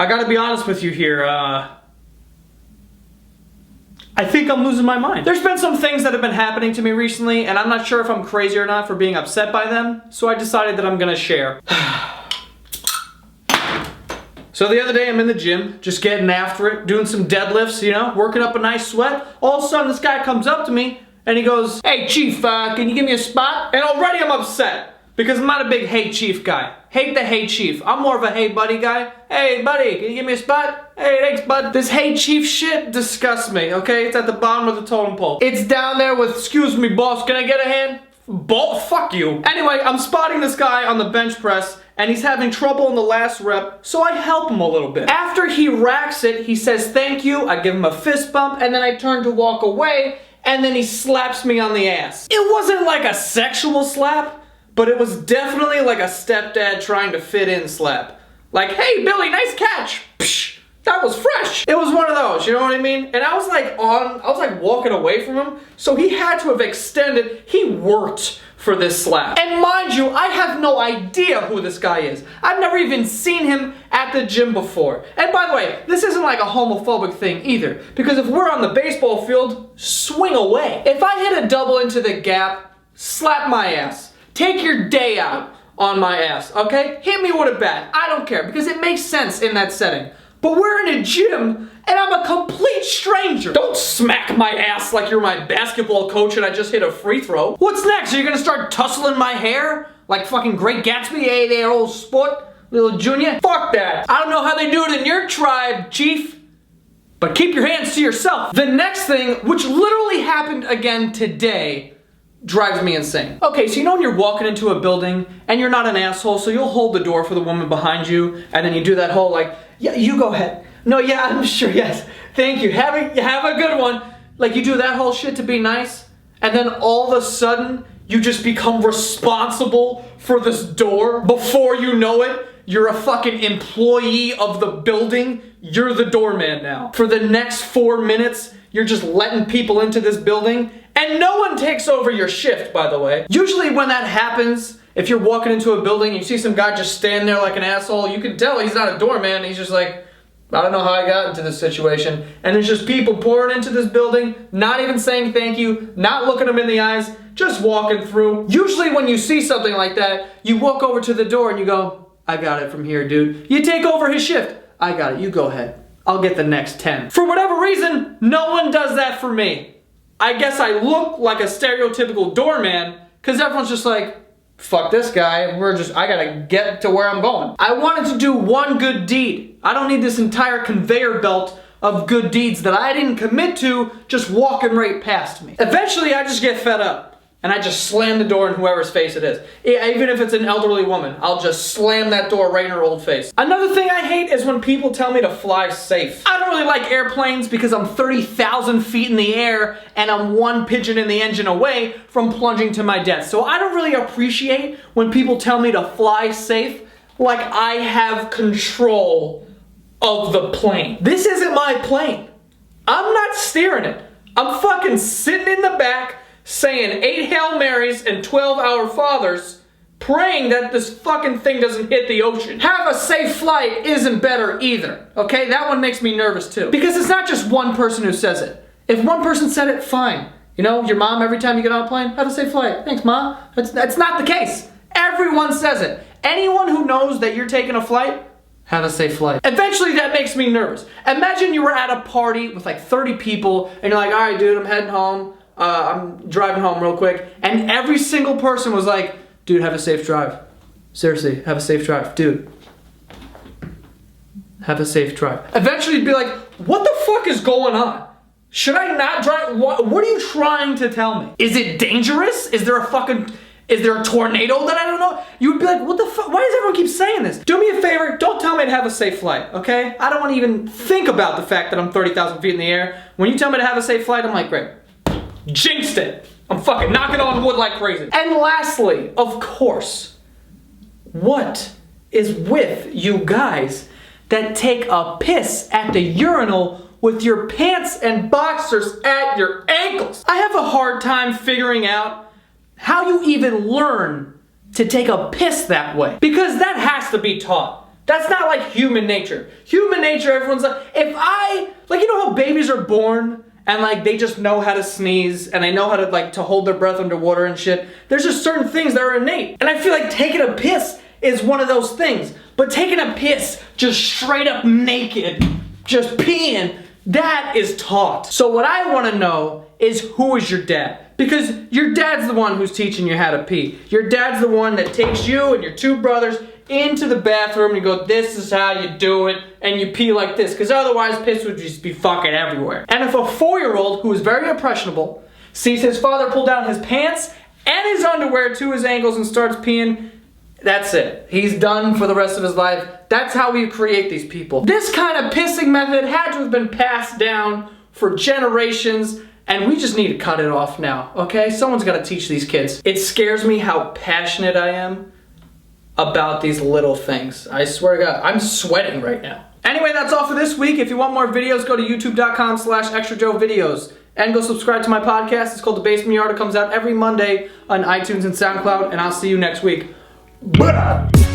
I gotta be honest with you here, I think I'm losing my mind. There's been some things that have been happening to me recently, and I'm not sure if I'm crazy or not for being upset by them, so I decided that I'm gonna share. So the other day I'm in the gym, just getting after it, doing some deadlifts, you know, working up a nice sweat. All of a sudden this guy comes up to me and he goes, "Hey Chief, can you give me a spot?" And already I'm upset because I'm not a big "Hey Chief" guy. Hate the "Hey Chief." I'm more of a "Hey buddy" guy. "Hey buddy, can you give me a spot?" "Hey, thanks bud." This "Hey Chief" shit disgusts me, okay? It's at the bottom of the totem pole. It's down there with, "Excuse me boss, can I get a hand?" Fuck you. Anyway, I'm spotting this guy on the bench press and he's having trouble in the last rep, so I help him a little bit. After he racks it, he says thank you, I give him a fist bump, and then I turn to walk away, and then he slaps me on the ass. It wasn't like a sexual slap, but it was definitely like a stepdad trying to fit in slap. Like, "Hey Billy, nice catch." Psh, that was fresh. It was one of those, you know what I mean? And I was like walking away from him, so he had to have extended. He worked for this slap. And mind you, I have no idea who this guy is. I've never even seen him at the gym before. And by the way, this isn't like a homophobic thing either, because if we're on the baseball field, swing away. If I hit a double into the gap, slap my ass. Take your day out on my ass, okay? Hit me with a bat. I don't care, because it makes sense in that setting. But we're in a gym, and I'm a complete stranger. Don't smack my ass like you're my basketball coach and I just hit a free throw. What's next? Are you gonna start tussling my hair? Like fucking Great Gatsby? Hey there, old sport, little junior? Fuck that. I don't know how they do it in your tribe, Chief, but keep your hands to yourself. The next thing, which literally happened again today, drives me insane. Okay, so you know when you're walking into a building and you're not an asshole, so you'll hold the door for the woman behind you, and then you do that whole like, "Yeah, you go ahead. No, yeah, I'm sure, yes. Thank you. Have a good one." Like you do that whole shit to be nice, and then all of a sudden, you just become responsible for this door. Before you know it, you're a fucking employee of the building. You're the doorman now. For the next 4 minutes, you're just letting people into this building, and no one takes over your shift, by the way. Usually when that happens, if you're walking into a building and you see some guy just stand there like an asshole, you can tell he's not a doorman. He's just like, "I don't know how I got into this situation." And there's just people pouring into this building, not even saying thank you, not looking them in the eyes, just walking through. Usually when you see something like that, you walk over to the door and you go, "I got it from here, dude." You take over his shift. "I got it, you go ahead. I'll get the next 10. For whatever reason, no one does that for me. I guess I look like a stereotypical doorman, because everyone's just like, "Fuck this guy, I gotta get to where I'm going." I wanted to do one good deed. I don't need this entire conveyor belt of good deeds that I didn't commit to just walking right past me. Eventually, I just get fed up. And I just slam the door in whoever's face it is. Even if it's an elderly woman, I'll just slam that door right in her old face. Another thing I hate is when people tell me to fly safe. I don't really like airplanes because I'm 30,000 feet in the air and I'm one pigeon in the engine away from plunging to my death. So I don't really appreciate when people tell me to fly safe like I have control of the plane. This isn't my plane. I'm not steering it. I'm fucking sitting in the back saying 8 Hail Marys and 12 Our Fathers, praying that this fucking thing doesn't hit the ocean. Have a safe flight isn't better either, okay? That one makes me nervous too. Because it's not just one person who says it. If one person said it, fine. You know, your mom every time you get on a plane, "Have a safe flight." "Thanks, Ma." That's not the case. Everyone says it. Anyone who knows that you're taking a flight, "Have a safe flight." Eventually that makes me nervous. Imagine you were at a party with like 30 people and you're like, "All right, dude, I'm heading home. I'm driving home real quick," and every single person was like, "Dude, have a safe drive. Seriously, have a safe drive. Dude, have a safe drive." Eventually you'd be like, "What the fuck is going on? Should I not drive? What are you trying to tell me? Is it dangerous? Is there a tornado that I don't know?" You would be like, "What the fuck? Why does everyone keep saying this?" Do me a favor, don't tell me to have a safe flight, okay? I don't want to even think about the fact that I'm 30,000 feet in the air. When you tell me to have a safe flight, I'm like, great. Jinxed it. I'm fucking knocking on wood like crazy. And lastly, of course, what is with you guys that take a piss at the urinal with your pants and boxers at your ankles? I have a hard time figuring out how you even learn to take a piss that way, because that has to be taught. That's not like human nature. Human nature, everyone's like, you know how babies are born and like they just know how to sneeze and they know how to like to hold their breath underwater and shit. There's just certain things that are innate. And I feel like taking a piss is one of those things. But taking a piss just straight up naked, just peeing, that is taught. So what I want to know is, who is your dad? Because your dad's the one who's teaching you how to pee. Your dad's the one that takes you and your two brothers into the bathroom and you go, this is how you do it, and you pee like this, because otherwise piss would just be fucking everywhere. And if a 4-year-old who is very impressionable sees his father pull down his pants and his underwear to his ankles and starts peeing, that's it. He's done for the rest of his life. That's how we create these people. This kind of pissing method had to have been passed down for generations, and we just need to cut it off now, okay? Someone's got to teach these kids. It scares me how passionate I am about these little things. I swear to God, I'm sweating right now. Anyway, that's all for this week. If you want more videos, go to youtube.com/extrajoevideos and go subscribe to my podcast. It's called The Basement Yard. It comes out every Monday on iTunes and SoundCloud, and I'll see you next week. Bye.